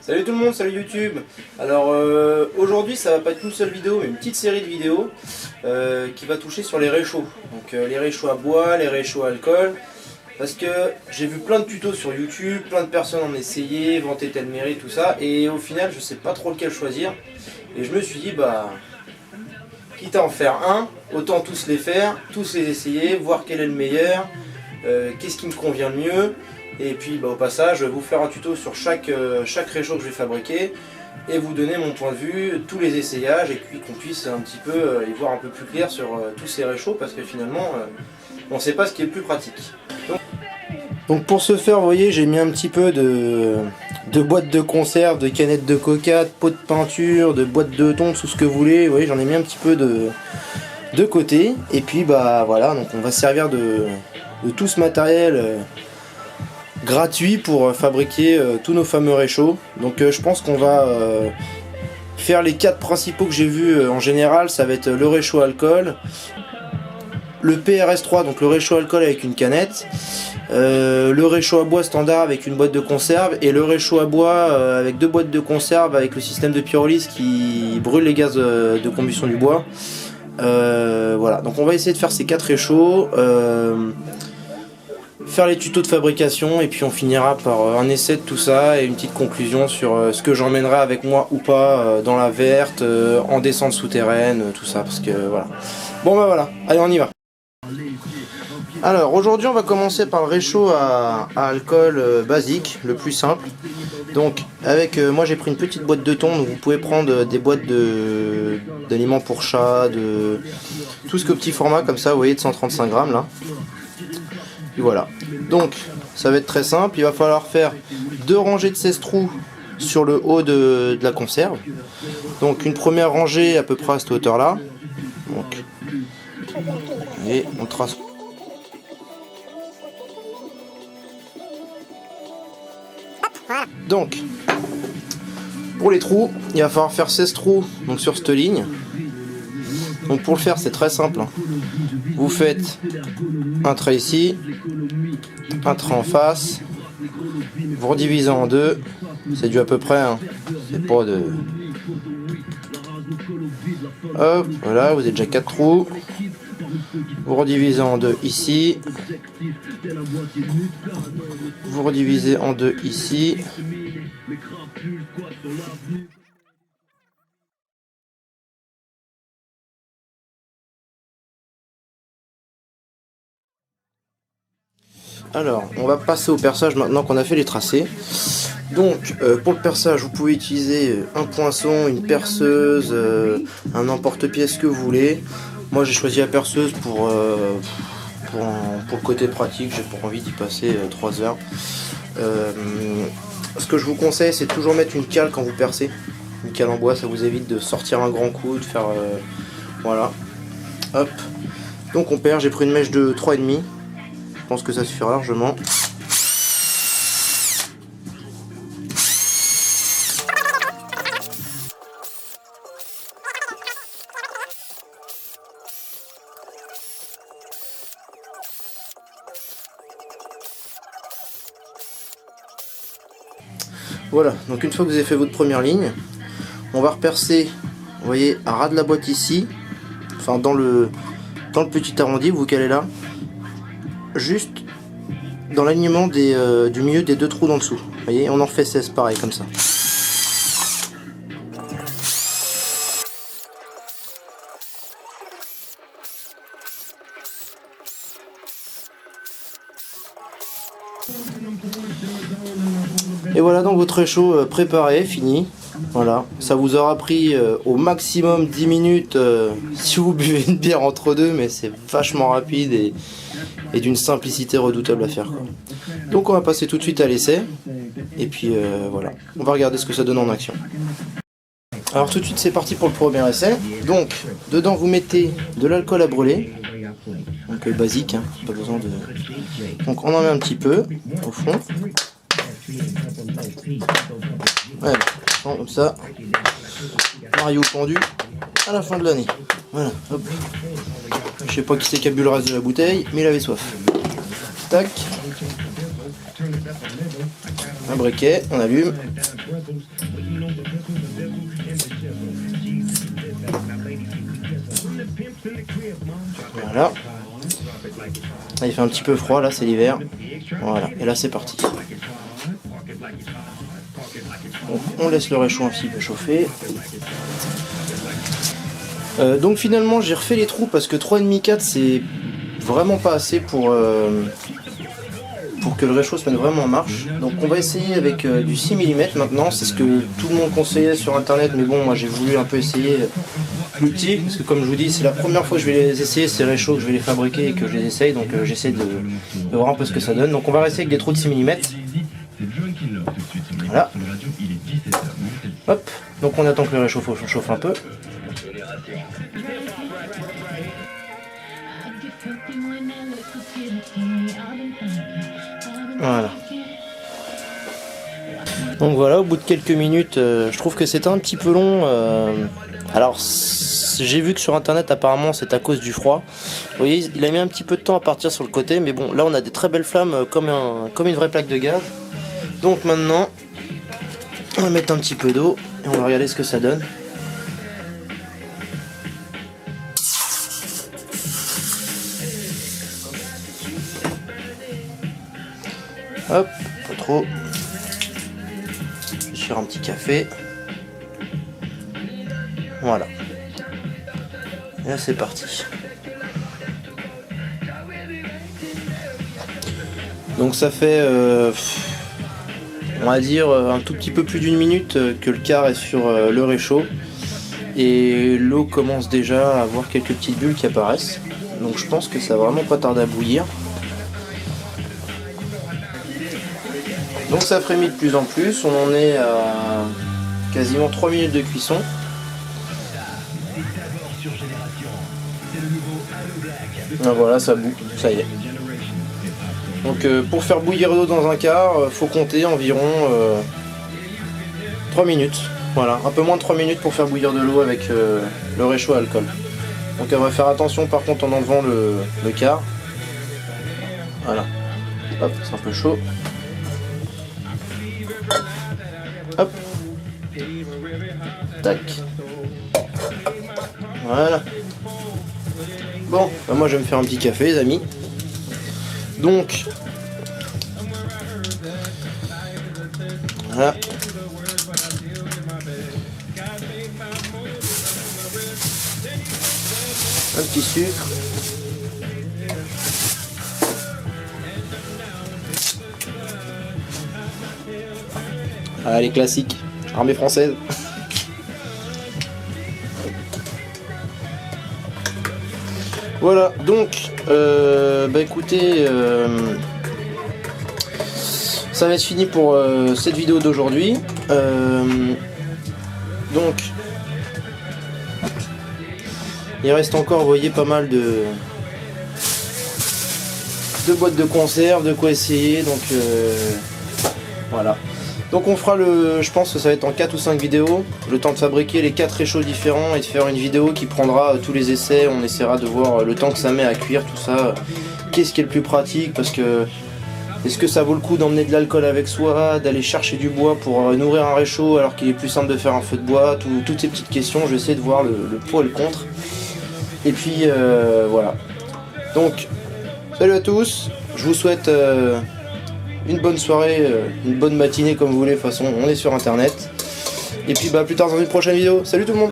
Salut tout le monde, salut YouTube. Alors aujourd'hui ça va pas être une seule vidéo mais une petite série de vidéos qui va toucher sur les réchauds. Donc les réchauds à bois, les réchauds à alcool. Parce que j'ai vu plein de tutos sur YouTube, plein de personnes en essayer, vanter tel mérite, tout ça. Et au final je sais pas trop lequel choisir. Et je me suis dit bah quitte à en faire un, autant tous les faire, tous les essayer, voir quel est le meilleur, qu'est-ce qui me convient le mieux. Et puis bah, au passage, vous faire un tuto sur chaque réchaud que je vais fabriquer et vous donner mon point de vue, tous les essayages et puis qu'on puisse un petit peu y voir un peu plus clair sur tous ces réchauds parce que finalement on ne sait pas ce qui est le plus pratique. Donc pour ce faire, vous voyez, j'ai mis un petit peu de boîtes de conserve, de canettes de coca, de pots de peinture, de boîtes de thon, tout ce que vous voulez. Vous voyez, j'en ai mis un petit peu de côté. Et puis bah voilà, donc on va se servir de tout ce matériel gratuit pour fabriquer tous nos fameux réchauds. Donc je pense qu'on va faire les 4 principaux que j'ai vus en général. Ça va être le réchaud alcool, le PRS3, donc le réchaud alcool avec une canette, le réchaud à bois standard avec une boîte de conserve et le réchaud à bois avec 2 boîtes de conserve avec le système de pyrolyse qui brûle les gaz de combustion du bois. Voilà, donc on va essayer de faire ces 4 réchauds, faire les tutos de fabrication et puis on finira par un essai de tout ça et une petite conclusion sur ce que j'emmènerai avec moi ou pas dans la verte, en descente souterraine, tout ça parce que voilà. Bon bah voilà, allez on y va. Alors aujourd'hui on va commencer par le réchaud à alcool basique, le plus simple. Donc avec moi j'ai pris une petite boîte de thon, donc vous pouvez prendre des boîtes d'aliments pour chat, de tout ce que petit format comme ça, vous voyez, de 135 grammes là. Et voilà, donc ça va être très simple, il va falloir faire 2 rangées de 16 trous sur le haut de la conserve. Donc une première rangée à peu près à cette hauteur là. Donc, et on trace. Donc pour les trous, il va falloir faire 16 trous donc sur cette ligne. Donc pour le faire c'est très simple. Vous faites un trait ici, un trait en face, vous redivisez en deux, c'est du à peu près, hein. C'est pas de... Hop, voilà, vous avez déjà 4 trous. Vous redivisez en deux ici. Vous redivisez en deux ici. Alors, on va passer au perçage maintenant qu'on a fait les tracés. Donc, pour le perçage, vous pouvez utiliser un poinçon, une perceuse, un emporte-pièce que vous voulez. Moi, j'ai choisi la perceuse pour le côté pratique. J'ai pas envie d'y passer 3 heures. Ce que je vous conseille, c'est de toujours mettre une cale quand vous percez. Une cale en bois, ça vous évite de sortir un grand coup, de faire... voilà. Hop. Donc on perce, j'ai pris une mèche de 3,5. Je pense que ça suffira largement. Voilà, donc une fois que vous avez fait votre première ligne, on va repercer, vous voyez, à ras de la boîte ici, enfin dans le petit arrondi, vous calez là, juste dans l'alignement du milieu des 2 trous d'en dessous. Vous voyez, on en fait 16 pareil, comme ça. Et voilà donc votre réchaud préparé, fini. Voilà, ça vous aura pris au maximum 10 minutes si vous buvez une bière entre deux, mais c'est vachement rapide et d'une simplicité redoutable à faire, quoi. Donc on va passer tout de suite à l'essai, et puis voilà, on va regarder ce que ça donne en action. Alors tout de suite c'est parti pour le premier essai. Donc dedans vous mettez de l'alcool à brûler, donc basique, hein, pas besoin de... Donc on en met un petit peu au fond. Voilà, comme ça, Mario pendu à la fin de l'année. Voilà, hop. Je sais pas qui c'est qui a bu le reste de la bouteille, mais il avait soif. Tac. Un briquet, on allume. Voilà. Là, il fait un petit peu froid, là c'est l'hiver. Voilà, et là c'est parti. Donc, on laisse le réchaud un petit peu chauffer. Donc finalement j'ai refait les trous parce que 3,5-4 c'est vraiment pas assez pour que le réchaud se mette vraiment en marche. Donc on va essayer avec du 6 mm maintenant, c'est ce que tout le monde conseillait sur internet, mais bon moi j'ai voulu un peu essayer plus petit, parce que comme je vous dis c'est la première fois que je vais les essayer ces réchauds, que je vais les fabriquer et que je les essaye, donc j'essaie de voir un peu ce que ça donne. Donc on va rester avec des trous de 6 mm. Voilà. Hop, donc on attend que le réchaud chauffe un peu. Voilà. Donc voilà, au bout de quelques minutes, je trouve que c'était un petit peu long. Alors, j'ai vu que sur internet, apparemment, c'est à cause du froid. Vous voyez, il a mis un petit peu de temps à partir sur le côté, mais bon, là, on a des très belles flammes comme une vraie plaque de gaz. Donc maintenant, on va mettre un petit peu d'eau et on va regarder ce que ça donne. Hop, pas trop. Je vais faire un petit café. Voilà. Et là c'est parti. Donc ça fait, on va dire, un tout petit peu plus d'une minute que le quart est sur le réchaud. Et l'eau commence déjà à avoir quelques petites bulles qui apparaissent. Donc je pense que ça va vraiment pas tarder à bouillir. Donc ça frémit de plus en plus, on en est à quasiment 3 minutes de cuisson. Ah, voilà, ça bout, ça y est. Donc pour faire bouillir l'eau dans un quart, faut compter environ 3 minutes. Voilà, un peu moins de 3 minutes pour faire bouillir de l'eau avec le réchaud à alcool. Donc on va faire attention par contre en enlevant le quart. Voilà, hop, c'est un peu chaud. Hop. Tac. Voilà. Bon, bah moi je vais me faire un petit café les amis. Donc voilà. Un petit sucre. Ah, les classiques, armée française. Voilà, donc, bah écoutez, ça va être fini pour cette vidéo d'aujourd'hui. Donc, il reste encore, vous voyez, pas mal de boîtes de conserve, de quoi essayer, donc voilà. Donc on fera je pense que ça va être en 4 ou 5 vidéos, le temps de fabriquer les 4 réchauds différents et de faire une vidéo qui prendra tous les essais. On essaiera de voir le temps que ça met à cuire, tout ça, qu'est-ce qui est le plus pratique, parce que est-ce que ça vaut le coup d'emmener de l'alcool avec soi, d'aller chercher du bois pour nourrir un réchaud alors qu'il est plus simple de faire un feu de bois, toutes ces petites questions, je vais essayer de voir le pour et le contre. Et puis voilà. Donc salut à tous, je vous souhaite une bonne soirée, une bonne matinée comme vous voulez, de toute façon on est sur internet. Et puis bah plus tard dans une prochaine vidéo. Salut tout le monde.